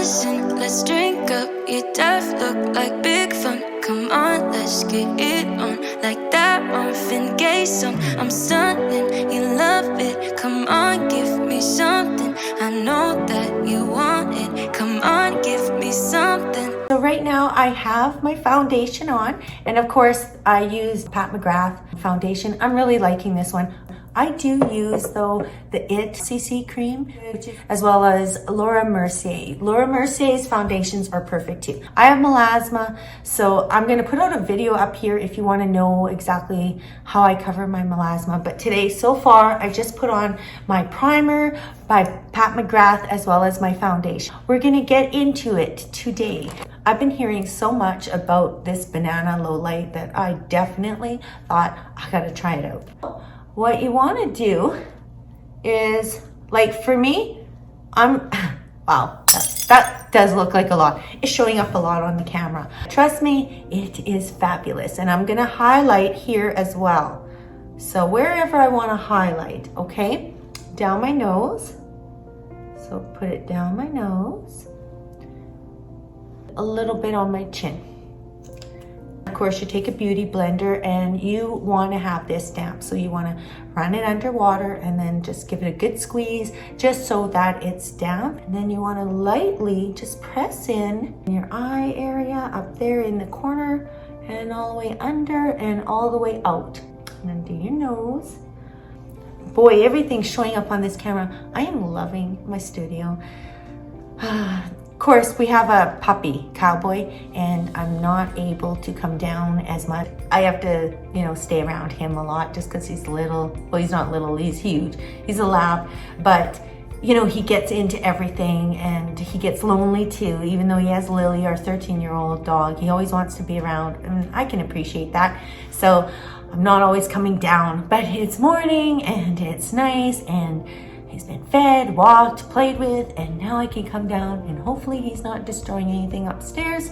listen, let's drink up. Your death look like big fun. Come on, let's get it on. Like that Marvin Gaye song. I'm stunning, you love it. Come on, give me something. I know that you want it. Come on, give me something. So right now I have my foundation on, and of course I use Pat McGrath foundation. I'm really liking this one. I do use though the IT CC cream as well as Laura Mercier. Laura Mercier's foundations are perfect too. I have melasma, so I'm going to put out a video up here if you want to know exactly how I cover my melasma. But today, so far, I just put on my primer by Pat McGrath as well as my foundation. We're going to get into it today. I've been hearing so much about this banana low light that I definitely thought I got to try it out. What you want to do is, like for me, wow, that does look like a lot. It's showing up a lot on the camera. Trust me, it is fabulous. And I'm going to highlight here as well. So wherever I want to highlight, okay, down my nose. So put it down my nose. A little bit on my chin. Of course, you take a beauty blender and you want to have this damp. So you want to run it under water and then just give it a good squeeze just so that it's damp. And then you want to lightly just press in your eye area up there in the corner and all the way under and all the way out. And then do your nose. Boy, everything's showing up on this camera. I am loving my studio. Of course, we have a puppy, Cowboy, and I'm not able to come down as much. I have to, stay around him a lot just because he's little. Well, he's not little, he's huge. He's a lab, but he gets into everything and he gets lonely too, even though he has Lily, our 13-year-old dog. He always wants to be around, and I can appreciate that. So I'm not always coming down, but it's morning and it's nice and he's been fed, walked, played with, and now I can come down and hopefully he's not destroying anything upstairs.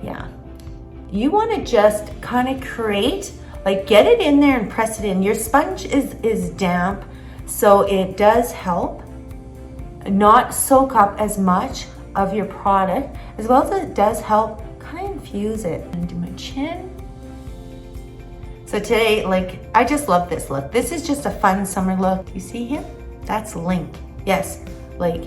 Yeah. You want to just kind of create, get it in there and press it in. Your sponge is damp, so it does help not soak up as much of your product, as well as it does help kind of infuse it into my chin. So today, I just love this look. This is just a fun summer look. You see him? That's Link. Yes, like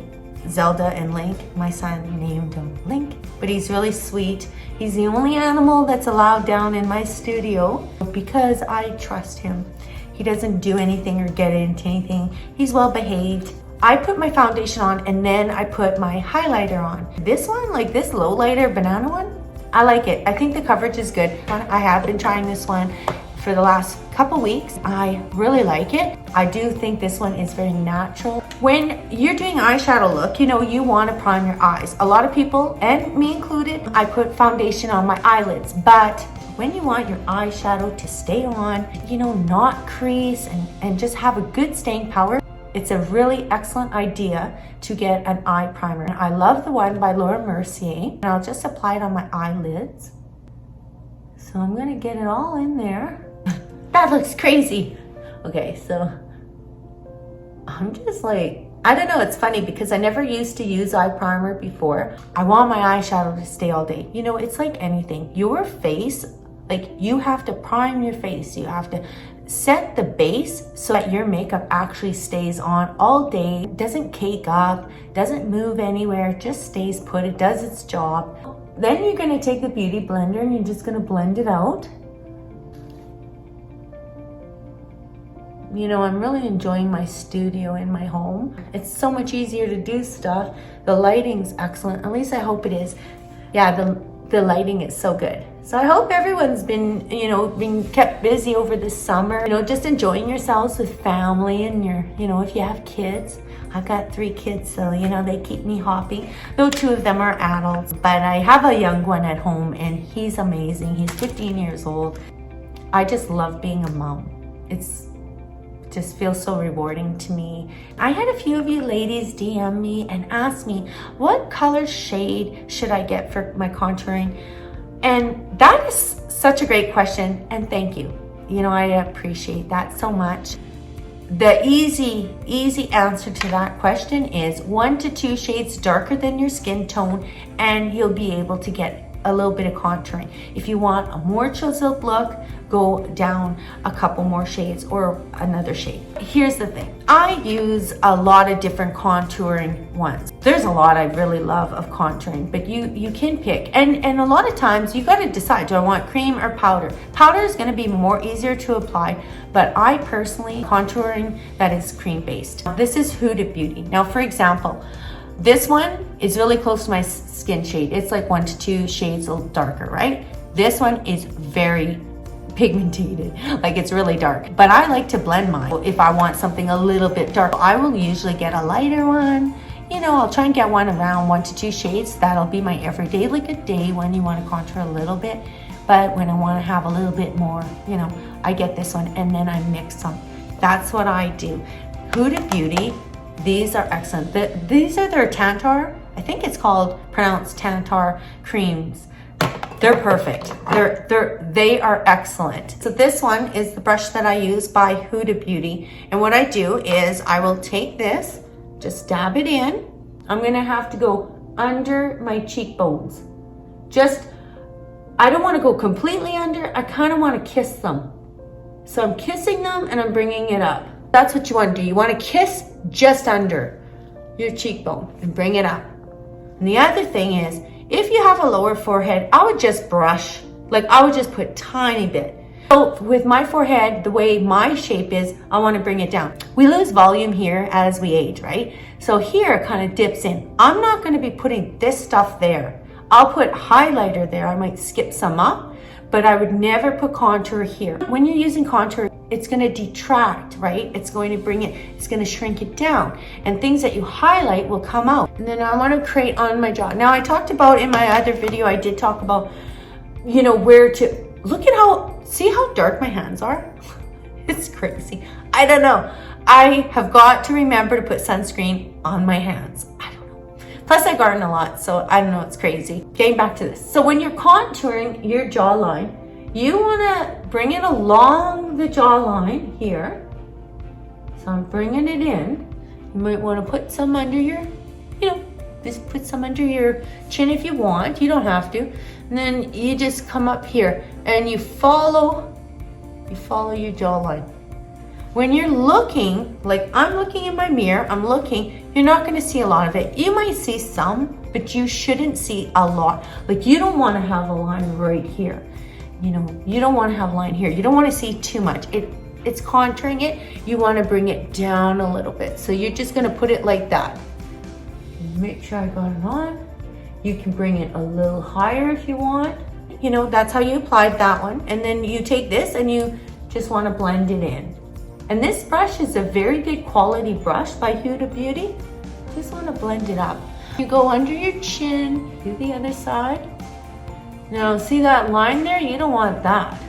Zelda and Link. My son named him Link, but he's really sweet. He's the only animal that's allowed down in my studio because I trust him. He doesn't do anything or get into anything. He's well behaved. I put my foundation on and then I put my highlighter on. This one, this Lowlighter banana one, I like it. I think the coverage is good. I have been trying this one for the last couple weeks. I really like it. I do think this one is very natural. When you're doing eyeshadow look, you want to prime your eyes. A lot of people, and me included, I put foundation on my eyelids, but when you want your eyeshadow to stay on, not crease and just have a good staying power, it's a really excellent idea to get an eye primer. I love the one by Laura Mercier, and I'll just apply it on my eyelids. So I'm gonna get it all in there. That looks crazy. Okay, so I'm just I don't know, it's funny because I never used to use eye primer before. I want my eyeshadow to stay all day. It's like anything. Your face, you have to prime your face. You have to set the base so that your makeup actually stays on all day, doesn't cake up, doesn't move anywhere, it just stays put, it does its job. Then you're gonna take the beauty blender and you're just gonna blend it out. I'm really enjoying my studio in my home. It's so much easier to do stuff. The lighting's excellent, at least I hope it is. Yeah, the lighting is so good. So I hope everyone's been, being kept busy over the summer, just enjoying yourselves with family and if you have kids. I've got 3 kids, so, they keep me hopping, though 2 of them are adults. But I have a young one at home and he's amazing. He's 15 years old. I just love being a mom. It just feels so rewarding to me. I had a few of you ladies DM me and ask me, what color shade should I get for my contouring? And that is such a great question, and thank you. I appreciate that so much. the easy answer to that question is 1 to 2 shades darker than your skin tone, and you'll be able to get a little bit of contouring. If you want a more chiseled look, go down a couple more shades or another shade. Here's the thing, I use a lot of different contouring ones. There's a lot I really love of contouring, but you can pick, and a lot of times you got to decide, do I want cream or powder? Powder is going to be more easier to apply, but I personally contouring that is cream based. This is Huda Beauty. Now for example, this one is really close to my skin shade. It's like 1 to 2 shades darker, right? This one is very pigmented, like it's really dark, but I like to blend mine. If I want something a little bit dark, I will usually get a lighter one. You know, I'll try and get one around 1 to 2 shades. That'll be my everyday, like a day when you want to contour a little bit. But when I want to have a little bit more, you know, I get this one and then I mix them. That's what I do. Huda Beauty, these are excellent. These are their Tantar, I think it's pronounced Tantar creams. They're perfect. They are excellent. So this one is the brush that I use by Huda Beauty. And what I do is I will take this, just dab it in. I'm gonna have to go under my cheekbones. I don't wanna go completely under, I kinda wanna kiss them. So I'm kissing them and I'm bringing it up. That's what you wanna do. You wanna kiss just under your cheekbone and bring it up. And the other thing is, if you have a lower forehead, I would just brush, like I would just put tiny bit. So with my forehead, the way my shape is, I want to bring it down. We lose volume here as we age, right? So here kind of dips in. I'm not going to be putting this stuff there. I'll put highlighter there. I might skip some up, but I would never put contour here. When you're using contour, it's going to detract, right? It's going to shrink it down, and things that you highlight will come out. And then I want to create on my jaw. Now I talked about in my other video, I did talk about, you know, where to look at see how dark my hands are? It's crazy. I don't know. I have got to remember to put sunscreen on my hands. I don't know. Plus I garden a lot, so I don't know, it's crazy. Getting back to this. So when you're contouring your jawline, you want to bring it along the jawline here. So I'm bringing it in. You might want to put some under your, you know, just put some under your chin if you want. You don't have to. And then you just come up here and you follow your jawline. When you're looking, like I'm looking in my mirror, you're not going to see a lot of it. You might see some, but you shouldn't see a lot. Like you don't want to have a line right here. You know, you don't want to have a line here. You don't want to see too much. It's contouring it. You want to bring it down a little bit. So you're just going to put it like that. Make sure I got it on. You can bring it a little higher if you want. You know, that's how you applied that one. And then you take this and you just want to blend it in. And this brush is a very good quality brush by Huda Beauty. Just want to blend it up. You go under your chin, do the other side. Now, see that line there? You don't want that.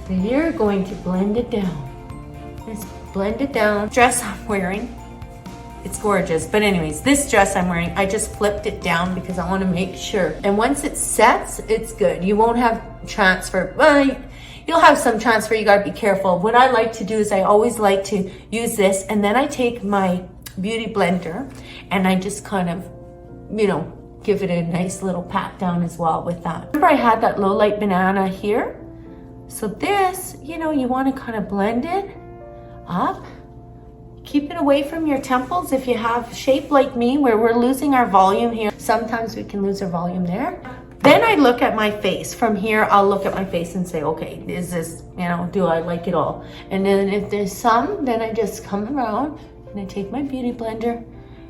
So you're going to blend it down. Just blend it down. Dress I'm wearing, it's gorgeous. But anyways, this dress I'm wearing, I just flipped it down because I want to make sure. And once it sets, it's good. You won't have transfer. Well, you'll have some transfer. You got to be careful. What I like to do is I always like to use this, and then I take my beauty blender and I just kind of, you know, give it a nice little pat down as well with that. Remember I had that low light banana here? So this, you know, you want to kind of blend it up. Keep it away from your temples if you have shape like me where we're losing our volume here. Sometimes we can lose our volume there. Then I look at my face. From here, I'll look at my face and say, okay, is this, you know, do I like it all? And then if there's some, then I just come around and I take my beauty blender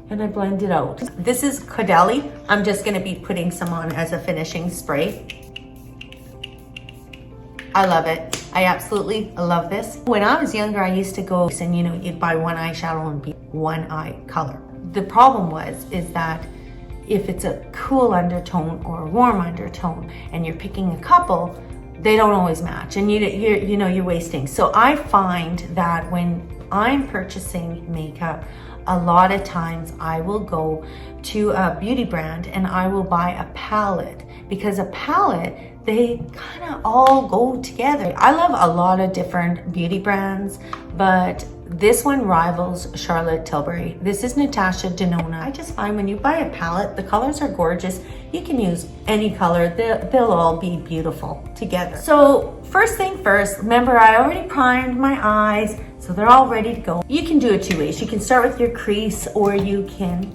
and I blend it out. This is Caudalie. I'm just gonna be putting some on as a finishing spray. I love it. I absolutely love this. When I was younger, I used to go and, you know, you'd buy one eyeshadow and be one eye color. The problem is that if it's a cool undertone or a warm undertone and you're picking a couple, they don't always match, and you're wasting. So I find that when I'm purchasing makeup, a lot of times I will go to a beauty brand and I will buy a palette, because a palette, they kind of all go together. I love a lot of different beauty brands, but This one rivals Charlotte Tilbury. This is Natasha Denona. I just find when you buy a palette, the colors are gorgeous. You can use any color. They'll all be beautiful together. So first thing first, remember I already primed my eyes, so they're all ready to go. You can do it two ways. You can start with your crease, or you can,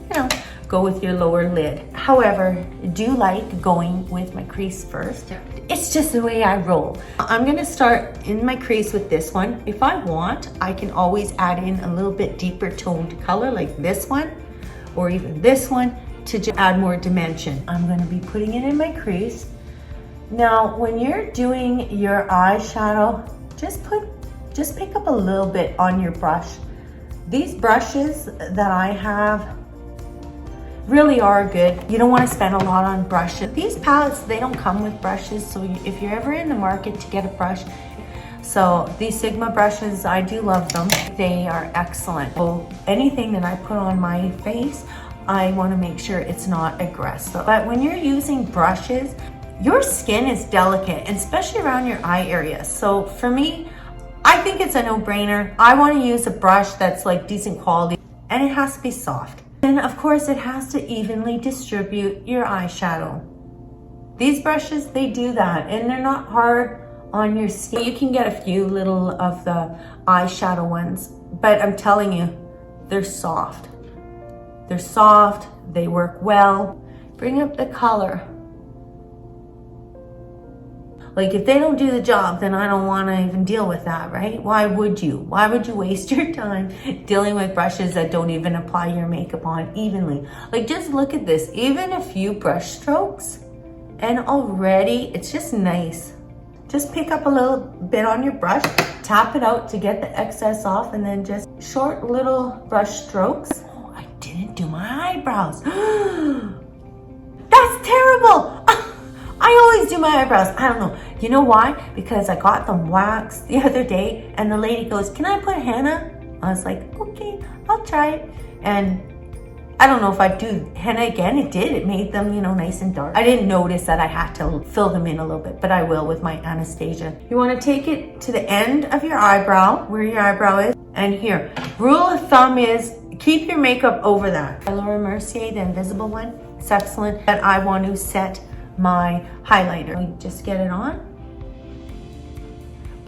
go with your lower lid. However, I do like going with my crease first. It's just the way I roll. I'm gonna start in my crease with this one. If I want, I can always add in a little bit deeper toned color like this one, or even this one, to just add more dimension. I'm gonna be putting it in my crease. Now, when you're doing your eyeshadow, just pick up a little bit on your brush. These brushes that I have really are good. You don't want to spend a lot on brushes. These palettes, they don't come with brushes, so if you're ever in the market to get a brush, so these Sigma brushes, I do love them. They are excellent. So anything that I put on my face, I want to make sure it's not aggressive. But when you're using brushes, your skin is delicate, and especially around your eye area. So for me, I think it's a no-brainer. I want to use a brush that's like decent quality, and it has to be soft. And of course, it has to evenly distribute your eyeshadow. These brushes, they do that, and they're not hard on your skin. You can get a few little of the eyeshadow ones, but I'm telling you, they're soft. They're soft, they work well. Bring up the color. Like if they don't do the job, then I don't want to even deal with that, right? Why would you? Why would you waste your time dealing with brushes that don't even apply your makeup on evenly? Like just look at this, even a few brush strokes, and already it's just nice. Just pick up a little bit on your brush, tap it out to get the excess off, and then just short little brush strokes. Oh, I didn't do my eyebrows. That's terrible. I always do my eyebrows. I don't know. You know why? Because I got them waxed the other day, and the lady goes, "Can I put henna?" I was like, "Okay, I'll try it." And I don't know if I do henna again. It did. It made them, nice and dark. I didn't notice that I had to fill them in a little bit, but I will with my Anastasia. You want to take it to the end of your eyebrow, where your eyebrow is, and here. Rule of thumb is keep your makeup over that. I lower Mercier, the invisible one. It's excellent. But I want to set my highlighter. Just get it on,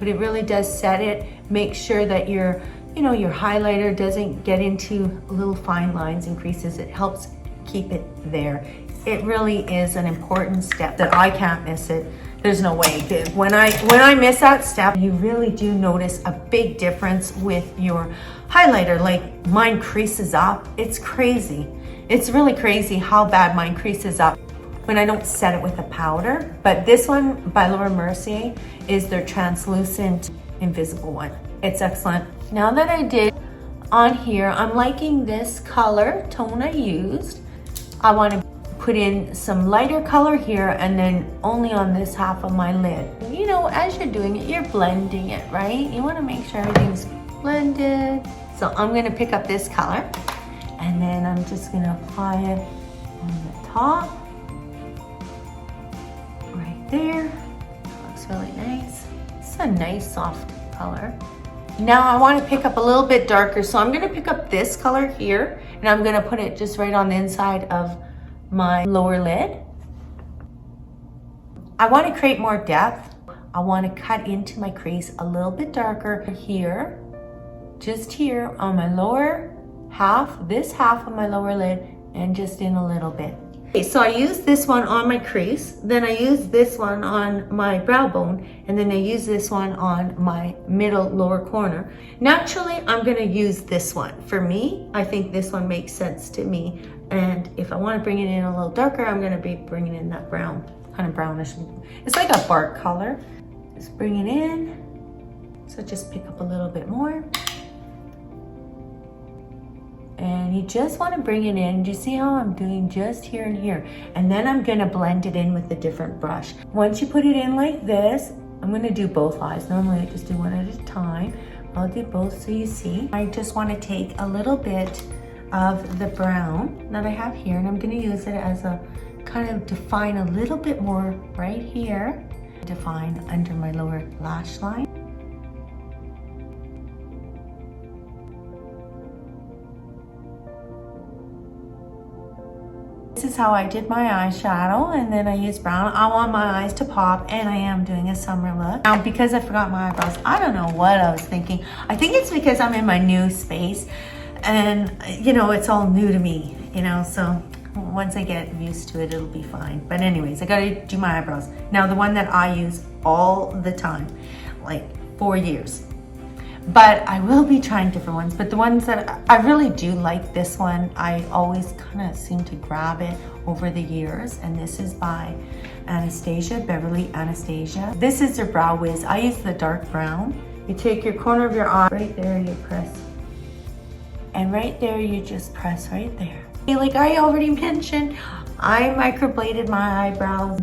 but it really does set it. Make sure that your highlighter doesn't get into little fine lines and creases. It helps keep it there. It really is an important step that I can't miss it. There's no way. When I miss that step, you really do notice a big difference with your highlighter. Like mine creases up. It's crazy. It's really crazy how bad mine creases up when I don't set it with a powder. But this one by Laura Mercier is their translucent invisible one. It's excellent. Now that I did on here, I'm liking this color tone I used. I want to put in some lighter color here, and then only on this half of my lid. As you're doing it, you're blending it, right? You want to make sure everything's blended. So I'm going to pick up this color, and then I'm just going to apply it on the top. There, looks really nice. It's a nice soft color. Now I want to pick up a little bit darker, so I'm going to pick up this color here, and I'm going to put it just right on the inside of my lower lid. I want to create more depth. I want to cut into my crease a little bit darker here, just here on my lower half, this half of my lower lid, and just in a little bit. Okay, so I use this one on my crease, then I use this one on my brow bone, and then I use this one on my middle lower corner. Naturally, I'm going to use this one. For me, I think this one makes sense to me. And if I want to bring it in a little darker, I'm going to be bringing in that brown, kind of brownish. It's like a bark color. Just bring it in. So just pick up a little bit more. And you just want to bring it in. Do you see how I'm doing just here and here? And then I'm going to blend it in with a different brush. Once you put it in like this, I'm going to do both eyes. Normally I just do one at a time. I'll do both so you see. I just want to take a little bit of the brown that I have here, and I'm going to use it as a kind of define a little bit more right here. Define under my lower lash line. This is how I did my eyeshadow, and then I used brown. I want my eyes to pop, and I am doing a summer look. Now, because I forgot my eyebrows, I don't know what I was thinking. I think it's because I'm in my new space, and you know, it's all new to me, you know, so once I get used to it, it'll be fine. But anyways, I gotta do my eyebrows. Now, the one that I use all the time, like 4 years. But I will be trying different ones. But the ones that I really do like, this one, I always kind of seem to grab it over the years. And this is by Anastasia, Beverly Anastasia. This is their Brow Wiz. I use the dark brown. You take your corner of your eye, right there you press. And right there you just press right there. Like I already mentioned, I microbladed my eyebrows.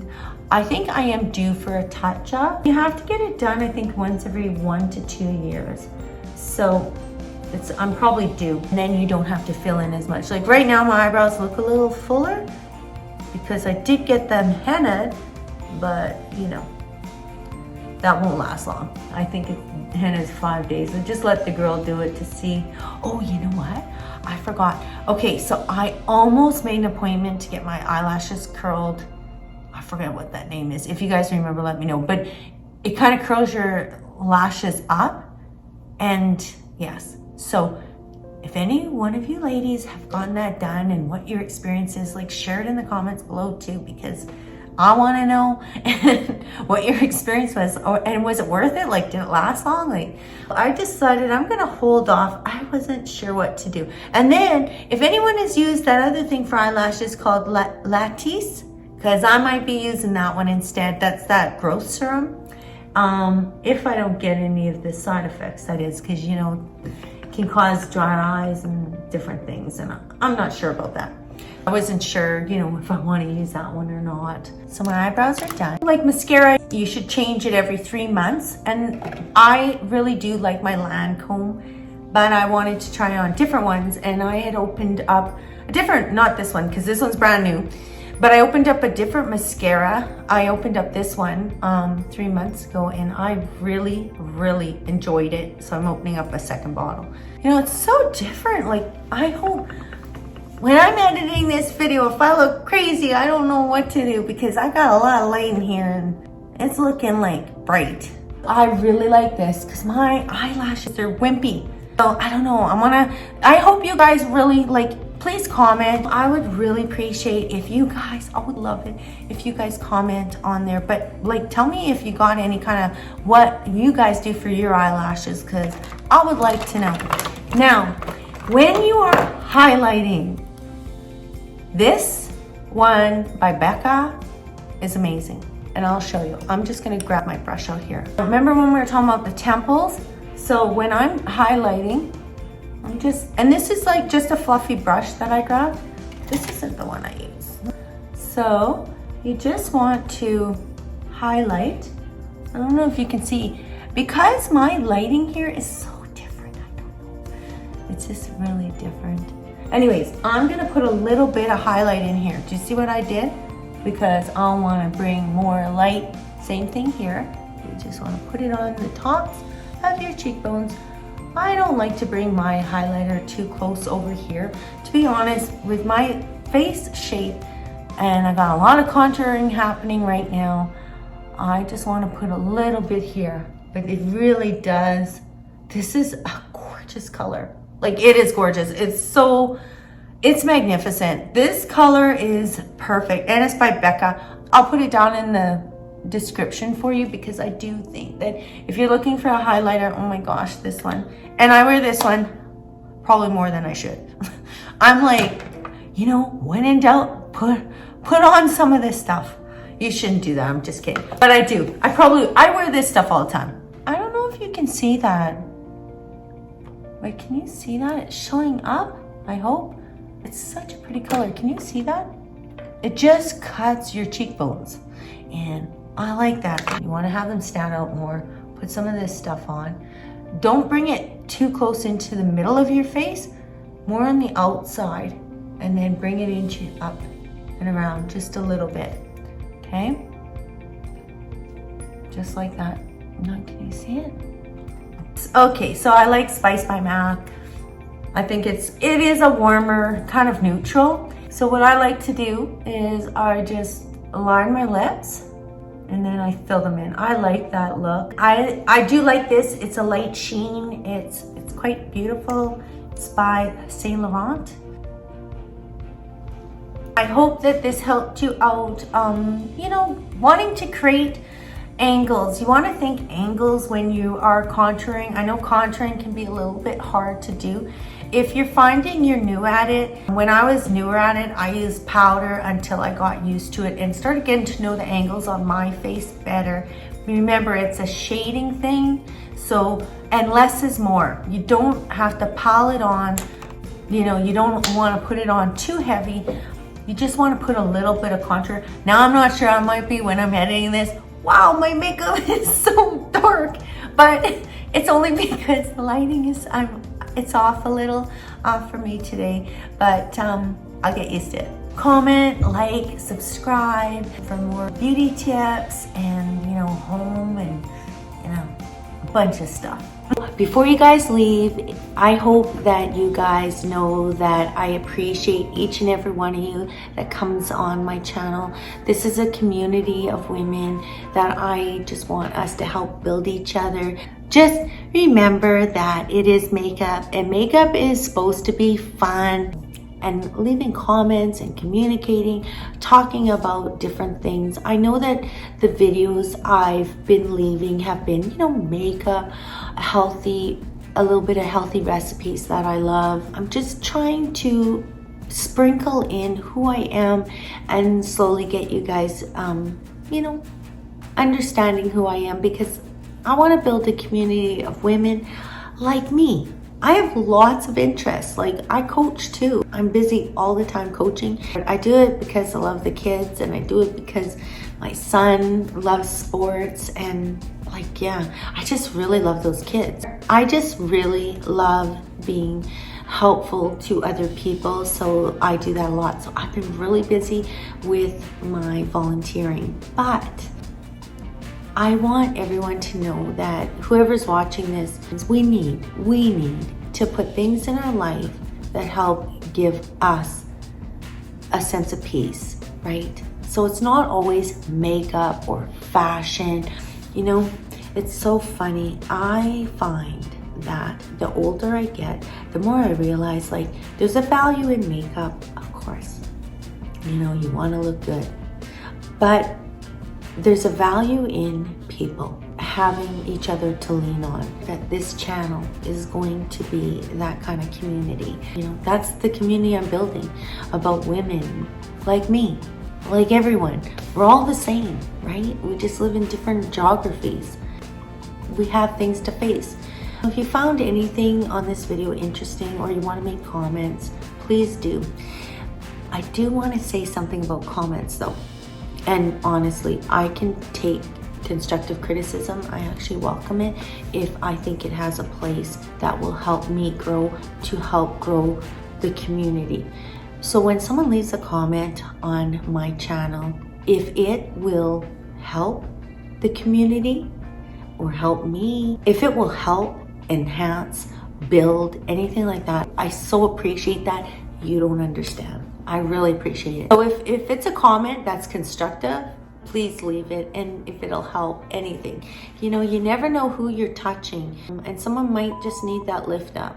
I think I am due for a touch-up. You have to get it done, I think, once every 1 to 2 years. So I'm probably due. And then you don't have to fill in as much. Like right now, my eyebrows look a little fuller because I did get them hennaed, but you know, that won't last long. I think henna is 5 days. And just let the girl do it to see. Oh, you know what? I forgot. Okay, so I almost made an appointment to get my eyelashes curled. I forget what that name is. If you guys remember, let me know. But it kind of curls your lashes up. And yes, so if any one of you ladies have gotten that done and what your experience is, like, share it in the comments below too, because I want to know what your experience was. And was it worth it? Like, did it last long? Like, I decided I'm going to hold off. I wasn't sure what to do. And then if anyone has used that other thing for eyelashes called Lattice, because I might be using that one instead. That's that growth serum. If I don't get any of the side effects, that is, because, you know, it can cause dry eyes and different things. And I'm not sure about that. I wasn't sure, you know, if I want to use that one or not. So my eyebrows are done. Like mascara, you should change it every 3 months. And I really do like my Lancome, but I wanted to try on different ones. And I had opened up a different, not this one, because this one's brand new. But I opened up a different mascara. I opened up this one 3 months ago, and I really, really enjoyed it. So I'm opening up a second bottle. You know, it's so different. Like, I hope when I'm editing this video, if I look crazy, I don't know what to do because I got a lot of light in here and it's looking like bright. I really like this because my eyelashes are wimpy. So I don't know, I hope you guys really like, please comment. I would really appreciate if you guys, I would love it if you guys comment on there. But like, tell me if you got any kind of what you guys do for your eyelashes, because I would like to know. Now, when you are highlighting, this one by Becca is amazing. And I'll show you. I'm just gonna grab my brush out here. Remember when we were talking about the temples? So when I'm highlighting, and this is like just a fluffy brush that I grabbed. This isn't the one I use. So you just want to highlight. I don't know if you can see, because my lighting here is so different. I don't know. It's just really different. Anyways, I'm gonna put a little bit of highlight in here. Do you see what I did? Because I wanna bring more light. Same thing here. You just wanna put it on the tops of your cheekbones. I don't like to bring my highlighter too close over here. To be honest, with my face shape, and I got a lot of contouring happening right now, I just want to put a little bit here. But it really does. This is a gorgeous color. Like, it is gorgeous. It's magnificent. This color is perfect, and it's by Becca. I'll put it down in the description for you, because I do think that if you're looking for a highlighter, oh my gosh, this one. And I wear this one probably more than I should. I'm like, you know, when in doubt, put on some of this stuff. You shouldn't do that. I'm just kidding. But I do. I wear this stuff all the time. I don't know if you can see that. Wait, can you see that? It's showing up, I hope. It's such a pretty color. Can you see that? It just cuts your cheekbones. And I like that. You want to have them stand out more. Put some of this stuff on. Don't bring it too close into the middle of your face. More on the outside. And then bring it into up and around just a little bit. Okay? Just like that. Now, can you see it? Okay, so I like Spice by MAC. I think it is a warmer, kind of neutral. So what I like to do is I just line my lips and then I fill them in. I like that look. I do like this. It's a light sheen. It's quite beautiful. It's by Saint Laurent. I hope that this helped you out, you know, wanting to create angles. You want to think angles when you are contouring. I know contouring can be a little bit hard to do. If you're finding you're new at it, when I was newer at it, I used powder until I got used to it and started getting to know the angles on my face better. Remember, it's a shading thing, so, and less is more. You don't have to pile it on, you know, you don't want to put it on too heavy. You just want to put a little bit of contour. Now, I'm not sure, I might be when I'm editing this, wow, my makeup is so dark, but it's only because the lighting is, it's off a little for me today, but I'll get used to it. Comment, like, subscribe for more beauty tips and, you know, home and, you know, a bunch of stuff. Before you guys leave, I hope that you guys know that I appreciate each and every one of you that comes on my channel. This is a community of women that I just want us to help build each other. Just remember that it is makeup, and makeup is supposed to be fun, and leaving comments and communicating, talking about different things. I know that the videos I've been leaving have been, you know, makeup, healthy, a little bit of healthy recipes that I love. I'm just trying to sprinkle in who I am and slowly get you guys, you know, understanding who I am, because I want to build a community of women like me. I have lots of interests. Like, I coach too. I'm busy all the time coaching. I do it because I love the kids, and I do it because my son loves sports, and like, yeah, I just really love those kids. I just really love being helpful to other people, so I do that a lot. So I've been really busy with my volunteering, but I want everyone to know that whoever's watching this, we need to put things in our life that help give us a sense of peace, right? So it's not always makeup or fashion. You know, it's so funny. I find that the older I get, the more I realize, like, there's a value in makeup, of course. You know, you want to look good, but there's a value in people having each other to lean on. That this channel is going to be that kind of community. You know, that's the community I'm building, about women like me, like everyone. We're all the same, right? We just live in different geographies. We have things to face. If you found anything on this video interesting, or you want to make comments, please do. I do want to say something about comments though. And honestly, I can take constructive criticism. I actually welcome it if I think it has a place that will help me grow, to help grow the community. So when someone leaves a comment on my channel, if it will help the community or help me, if it will help enhance, build, anything like that, I so appreciate that. You don't understand. I really appreciate it. So if it's a comment that's constructive, please leave it, and if it'll help anything. You know, you never know who you're touching, and someone might just need that lift up.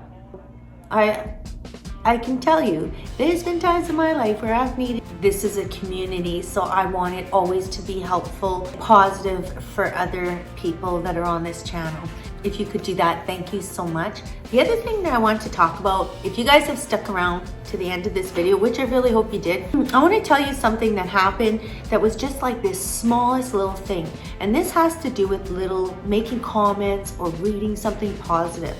I can tell you, there's been times in my life where I've needed. This is a community, so I want it always to be helpful, positive for other people that are on this channel. If you could do that, thank you so much. The other thing that I want to talk about, if you guys have stuck around to the end of this video, which I really hope you did, I want to tell you something that happened that was just like this smallest little thing. And this has to do with little making comments or reading something positive.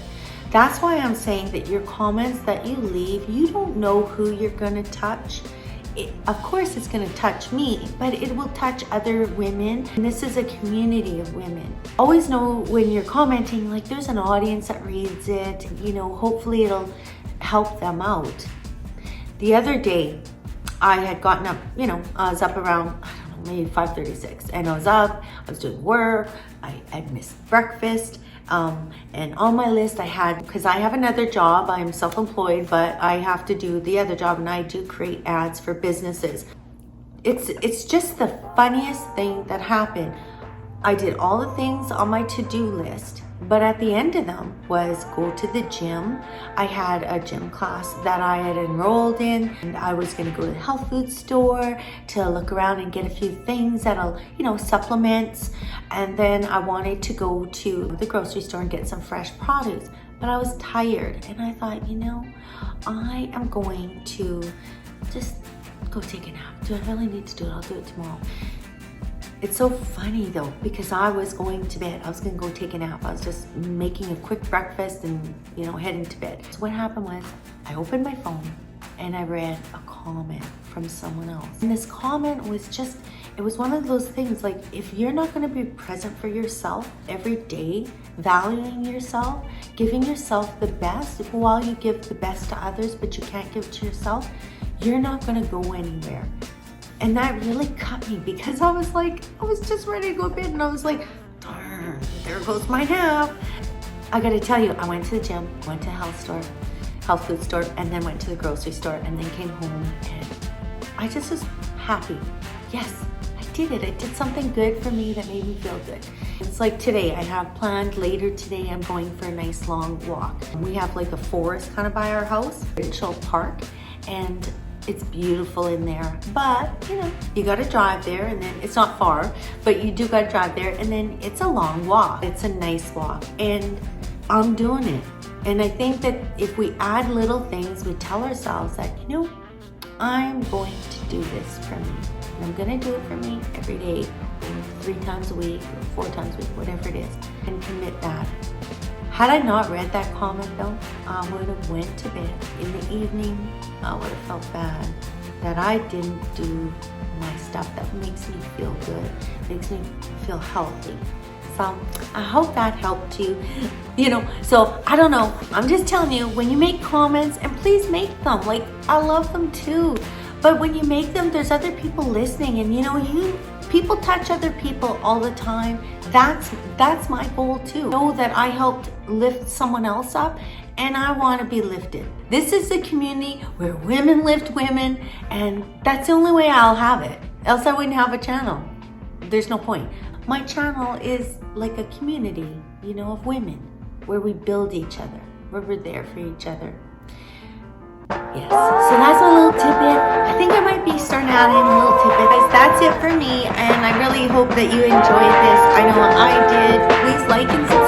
That's why I'm saying that your comments that you leave, you don't know who you're gonna touch. Of course it's gonna touch me, but it will touch other women. And this is a community of women. Always know when you're commenting, like, there's an audience that reads it, you know, hopefully it'll help them out. The other day, I had gotten up, you know, I was up around, I don't know, maybe 5:36, and I was up, I was doing work, I missed breakfast, And on my list I had, because I have another job, I'm self-employed, but I have to do the other job and I do create ads for businesses. It's just the funniest thing that happened. I did all the things on my to-do list, but at the end of them was go to the gym. I had a gym class that I had enrolled in, and I was gonna go to the health food store to look around and get a few things that'll, supplements. And then I wanted to go to the grocery store and get some fresh produce, but I was tired. And I thought, I am going to just go take a nap. Do I really need to do it? I'll do it tomorrow. It's so funny though, because I was going to bed. I was gonna go take a nap. I was just making a quick breakfast and, heading to bed. So what happened was I opened my phone and I read a comment from someone else. And this comment was it was one of those things like, if you're not gonna be present for yourself every day, valuing yourself, giving yourself the best while you give the best to others, but you can't give to yourself, you're not gonna go anywhere. And that really cut me, because I was just ready to go to bed and I was like, darn, there goes my nap. I gotta tell you, I went to the gym, went to health food store, and then went to the grocery store, and then came home and I just was happy. Yes, I did it. I did something good for me that made me feel good. It's like today, I have planned later today, I'm going for a nice long walk. We have like a forest kind of by our house, Rachel Park, and it's beautiful in there, but you gotta drive there, and then it's not far, but you do gotta drive there, and then it's a long walk. It's a nice walk, and I'm doing it. And I think that if we add little things, we tell ourselves that, I'm going to do this for me. And I'm gonna do it for me every day, 3 times a week, or 4 times a week, whatever it is, and commit that. Had I not read that comment though, I would have went to bed in the evening. I would have felt bad that I didn't do my stuff that makes me feel good, makes me feel healthy. So I hope that helped you. So I don't know. I'm just telling you, when you make comments, and please make them. Like, I love them too. But when you make them, there's other people listening, and people touch other people all the time. That's my goal too. Know that I helped lift someone else up, and I want to be lifted. This is the community where women lift women, and that's the only way I'll have it. Else I wouldn't have a channel. There's no point. My channel is like a community, of women, where we build each other, where we're there for each other. Yes, so that's my little tidbit. I think I might be starting out in a little tidbit. Guys, that's it for me, and I really hope that you enjoyed this. I know I did. Please like and subscribe.